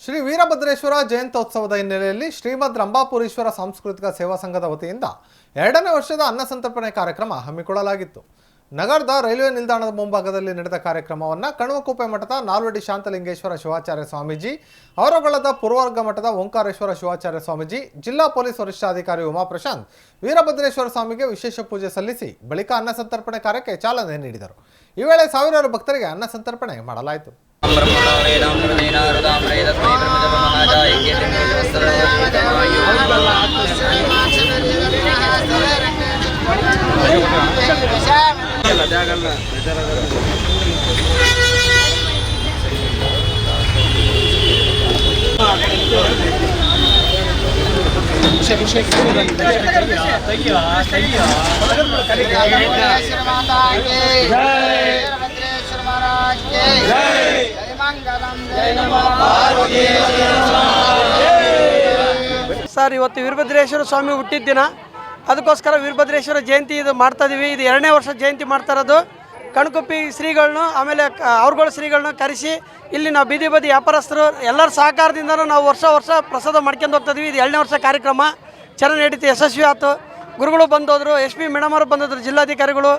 ಶ್ರೀ ವೀರಭದ್ರೇಶ್ವರ ಜಯಂತ್ಯೋತ್ಸವದ ಹಿನ್ನೆಲೆಯಲ್ಲಿ ಶ್ರೀಮದ್ ರಂಭಾಪುರೀಶ್ವರ ಸಾಂಸ್ಕೃತಿಕ ಸೇವಾ ಸಂಘದ ವತಿಯಿಂದ 2ನೇ ವರ್ಷದ ಅನ್ನ ಸಂತರ್ಪಣೆ ಕಾರ್ಯಕ್ರಮ ಹಮ್ಮಿಕೊಳ್ಳಲಾಗಿತ್ತು. ನಗರದ ರೈಲ್ವೆ ನಿಲ್ದಾಣದ ಮುಂಭಾಗದಲ್ಲಿ ನಡೆದ ಕಾರ್ಯಕ್ರಮವನ್ನು ಕಣವಕುಪ್ಪೆ ಮಠದ ನಾಲ್ವಡಿ ಶಾಂತಲಿಂಗೇಶ್ವರ ಶಿವಾಚಾರ್ಯ ಸ್ವಾಮೀಜಿ, ಅವರಗೊಳ್ಳದ ಪೂರ್ವರ್ಗ ಮಠದ ಓಂಕಾರೇಶ್ವರ ಶಿವಾಚಾರ್ಯ ಸ್ವಾಮೀಜಿ, ಜಿಲ್ಲಾ ಪೊಲೀಸ್ ವರಿಷ್ಠಾಧಿಕಾರಿ ಉಮಾ ಪ್ರಶಾಂತ್ ವೀರಭದ್ರೇಶ್ವರ ಸ್ವಾಮಿಗೆ ವಿಶೇಷ ಪೂಜೆ ಸಲ್ಲಿಸಿ ಬಳಿಕ ಅನ್ನ ಸಂತರ್ಪಣೆ ಕಾರ್ಯಕ್ಕೆ ಚಾಲನೆ ನೀಡಿದರು. ಈ ವೇಳೆ ಸಾವಿರಾರು ಭಕ್ತರಿಗೆ ಅನ್ನ ಸಂತರ್ಪಣೆ ಮಾಡಲಾಯಿತು. ಸರ್, ಇವತ್ತು ವೀರಭದ್ರೇಶ್ವರ ಸ್ವಾಮಿ ಹುಟ್ಟಿದ ದಿನ, ಅದಕ್ಕೋಸ್ಕರ ವೀರಭದ್ರೇಶ್ವರ ಜಯಂತಿ ಇದು ಮಾಡ್ತಾ ಇದೀವಿ. ಇದು 2ನೇ ವರ್ಷ ಜಯಂತಿ ಮಾಡ್ತಾ ಇರೋದು. ಕಣ್ಕುಪ್ಪಿ ಶ್ರೀಗಳನ್ನು ಆಮೇಲೆ ಅವ್ರಗಳ ಶ್ರೀಗಳನ್ನ ಕರೆಸಿ ಇಲ್ಲಿ ನಾವು ಬೀದಿ ಬದಿ ವ್ಯಾಪಾರಸ್ಥರು ಎಲ್ಲರ ಸಹಕಾರದಿಂದ ನಾವು ವರ್ಷ ಪ್ರಸಾದ ಮಾಡ್ಕೊಂಡು ಹೋಗ್ತಾ ಇದೀವಿ. ಇದು 2ನೇ ವರ್ಷ ಕಾರ್ಯಕ್ರಮ ಚೆನ್ನಾಗಿ ನಡೀತಿ, ಯಶಸ್ವಿ ಆಯಿತು. ಗುರುಗಳು ಬಂದೋದ್ರು, SP ಮೇಡಮ್ ಅವರು ಬಂದಿದ್ರು, ಜಿಲ್ಲಾಧಿಕಾರಿಗಳು,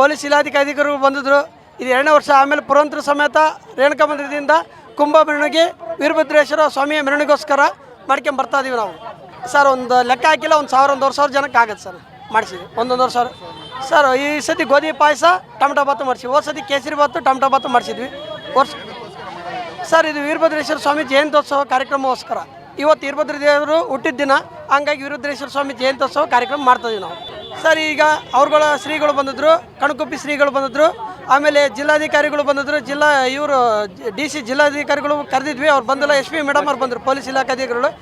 ಪೊಲೀಸ್ ಇಲಾಖಾಧಿಕಾರಿಗಳು ಬಂದಿದ್ರು. ಇದು 2ನೇ ವರ್ಷ. ಆಮೇಲೆ ಪುರಂತರ ಸಮೇತ ರೇಣುಕಾ ಮಂದಿರದಿಂದ ಕುಂಭ ಮೆರವಣಿಗೆ ವೀರಭದ್ರೇಶ್ವರ ಸ್ವಾಮಿಯ ಮೆರವಣಿಗೋಸ್ಕರ ಮಾಡ್ಕೊಂಡು ಬರ್ತಾ ಇದೀವಿ ನಾವು. ಸರ್, ಒಂದು ಲೆಕ್ಕ ಹಾಕಿಲ್ಲ, 1,000-1,500 ಜನಕ್ಕೆ ಆಗುತ್ತೆ ಸರ್. ಮಾಡಿಸಿದ್ವಿ 1,500 ಸರ್. ಈ ಸತಿ ಗೋಧಿ ಪಾಯಸ, ಟೊಮಟೊ ಬಾತು ಮಾಡಿಸಿದ್ವಿ. ಹೋದ ಸತಿ ಕೇಸರಿ ಬಾತು, ಟೊಮಟೊ ಬಾತು ಮಾಡಿಸಿದ್ವಿ ಸರ್. ಇದು ವೀರಭದ್ರೇಶ್ವರ ಸ್ವಾಮಿ ಜಯಂತ್ಯೋತ್ಸವ ಕಾರ್ಯಕ್ರಮಕ್ಕೋಸ್ಕರ. ಇವತ್ತು ವೀರಭದ್ರ ದೇವರು ಹುಟ್ಟಿದ ದಿನ, ಹಂಗಾಗಿ ವೀರಭದ್ರೇಶ್ವರ ಸ್ವಾಮಿ ಜಯಂತ್ಯೋತ್ಸವ ಕಾರ್ಯಕ್ರಮ ಮಾಡ್ತಾಯಿದ್ವಿ ನಾವು ಸರ್. ಈಗ ಅವ್ರಗಳ ಶ್ರೀಗಳು ಬಂದಿದ್ರು, ಕಣ್ಕುಪ್ಪಿ ಶ್ರೀಗಳು ಬಂದಿದ್ರು, ಆಮೇಲೆ ಜಿಲ್ಲಾಧಿಕಾರಿಗಳು ಬಂದಿದ್ರು, DC ಜಿಲ್ಲಾಧಿಕಾರಿಗಳು ಕರೆದಿದ್ವಿ. ಅವ್ರು ಬಂದಿಲ್ಲ, SP ಮೇಡಮ್ ಅವ್ರು ಬಂದರು, ಪೊಲೀಸ್ ಇಲಾಖಾಧಿಕಾರಿಗಳು.